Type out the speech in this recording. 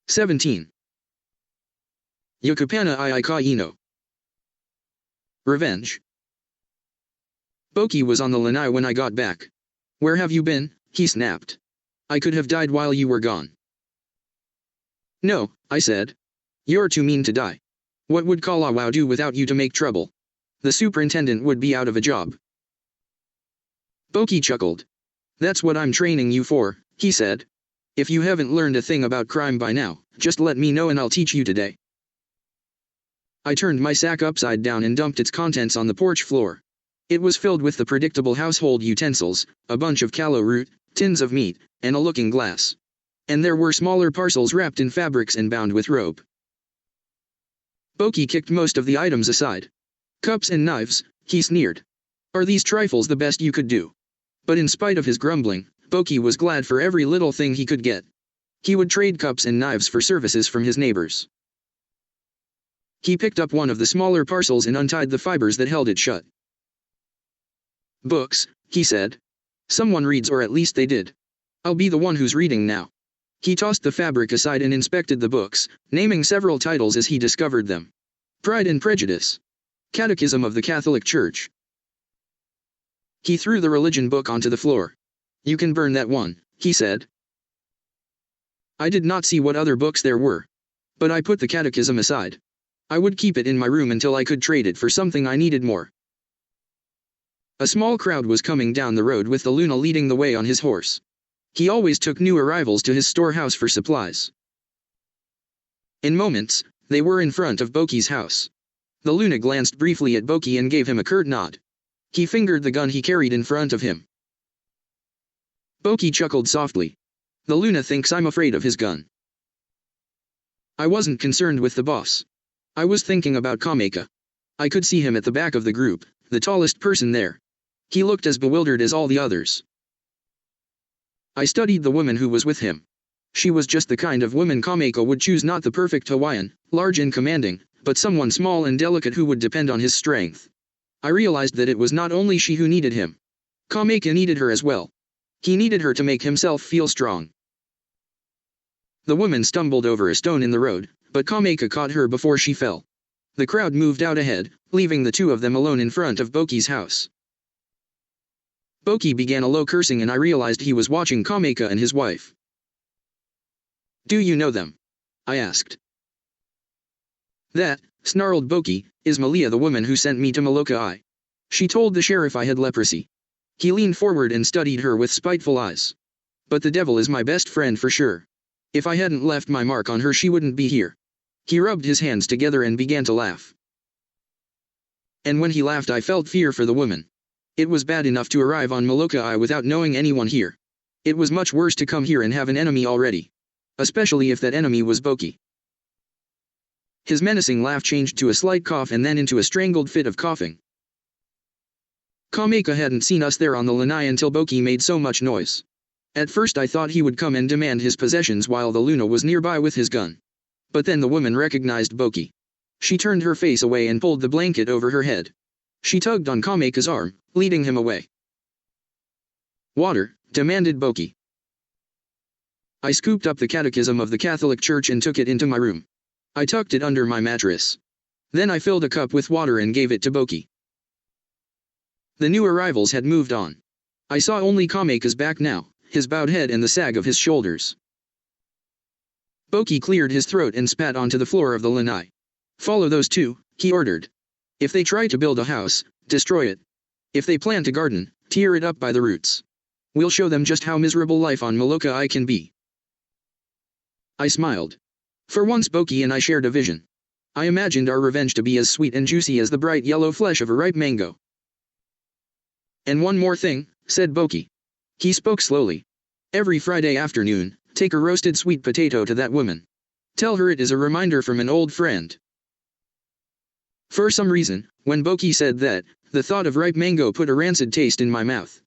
17. Yukupana I ka ino. Revenge. Boki was on the lanai when I got back. Where have you been? He snapped. I could have died while you were gone. No, I said. You're too mean to die. What would Kalawao do without you to make trouble? The superintendent would be out of a job. Boki chuckled. That's what I'm training you for, he said. If you haven't learned a thing about crime by now, just let me know and I'll teach you today. I turned my sack upside down and dumped its contents on the porch floor. It was filled with the predictable household utensils, a bunch of callow root, tins of meat, and a looking glass. And there were smaller parcels wrapped in fabrics and bound with rope. Boki kicked most of the items aside. Cups and knives, he sneered. Are these trifles the best you could do? But in spite of his grumbling, Boki was glad for every little thing he could get. He would trade cups and knives for services from his neighbors. He picked up one of the smaller parcels and untied the fibers that held it shut. Books, he said. Someone reads, or at least they did. I'll be the one who's reading now. He tossed the fabric aside and inspected the books, naming several titles as he discovered them. Pride and Prejudice. Catechism of the Catholic Church. He threw the religion book onto the floor. You can burn that one, he said. I did not see what other books there were. But I put the catechism aside. I would keep it in my room until I could trade it for something I needed more. A small crowd was coming down the road with the Luna leading the way on his horse. He always took new arrivals to his storehouse for supplies. In moments, they were in front of Boki's house. The Luna glanced briefly at Boki and gave him a curt nod. He fingered the gun he carried in front of him. Boki chuckled softly. The Luna thinks I'm afraid of his gun. I wasn't concerned with the boss. I was thinking about Kameka. I could see him at the back of the group, the tallest person there. He looked as bewildered as all the others. I studied the woman who was with him. She was just the kind of woman Kameka would choose, not the perfect Hawaiian, large and commanding, but someone small and delicate who would depend on his strength. I realized that it was not only she who needed him. Kameka needed her as well. He needed her to make himself feel strong. The woman stumbled over a stone in the road, but Kameka caught her before she fell. The crowd moved out ahead, leaving the two of them alone in front of Boki's house. Boki began a low cursing and I realized he was watching Kameka and his wife. Do you know them? I asked. That, snarled Boki, is Malia, the woman who sent me to Molokai. She told the sheriff I had leprosy. He leaned forward and studied her with spiteful eyes. But the devil is my best friend for sure. If I hadn't left my mark on her, she wouldn't be here. He rubbed his hands together and began to laugh. And when he laughed, I felt fear for the woman. It was bad enough to arrive on Molokai without knowing anyone here. It was much worse to come here and have an enemy already. Especially if that enemy was Boki. His menacing laugh changed to a slight cough and then into a strangled fit of coughing. Kameka hadn't seen us there on the lanai until Boki made so much noise. At first I thought he would come and demand his possessions while the Luna was nearby with his gun. But then the woman recognized Boki. She turned her face away and pulled the blanket over her head. She tugged on Kameka's arm, leading him away. Water, demanded Boki. I scooped up the Catechism of the Catholic Church and took it into my room. I tucked it under my mattress. Then I filled a cup with water and gave it to Boki. The new arrivals had moved on. I saw only Kameka's back now, his bowed head and the sag of his shoulders. Boki cleared his throat and spat onto the floor of the lanai. Follow those two, he ordered. If they try to build a house, destroy it. If they plant a garden, tear it up by the roots. We'll show them just how miserable life on Molokai can be. I smiled. For once Boki and I shared a vision. I imagined our revenge to be as sweet and juicy as the bright yellow flesh of a ripe mango. And one more thing, said Boki. He spoke slowly. Every Friday afternoon, take a roasted sweet potato to that woman. Tell her it is a reminder from an old friend. For some reason, when Boki said that, the thought of ripe mango put a rancid taste in my mouth.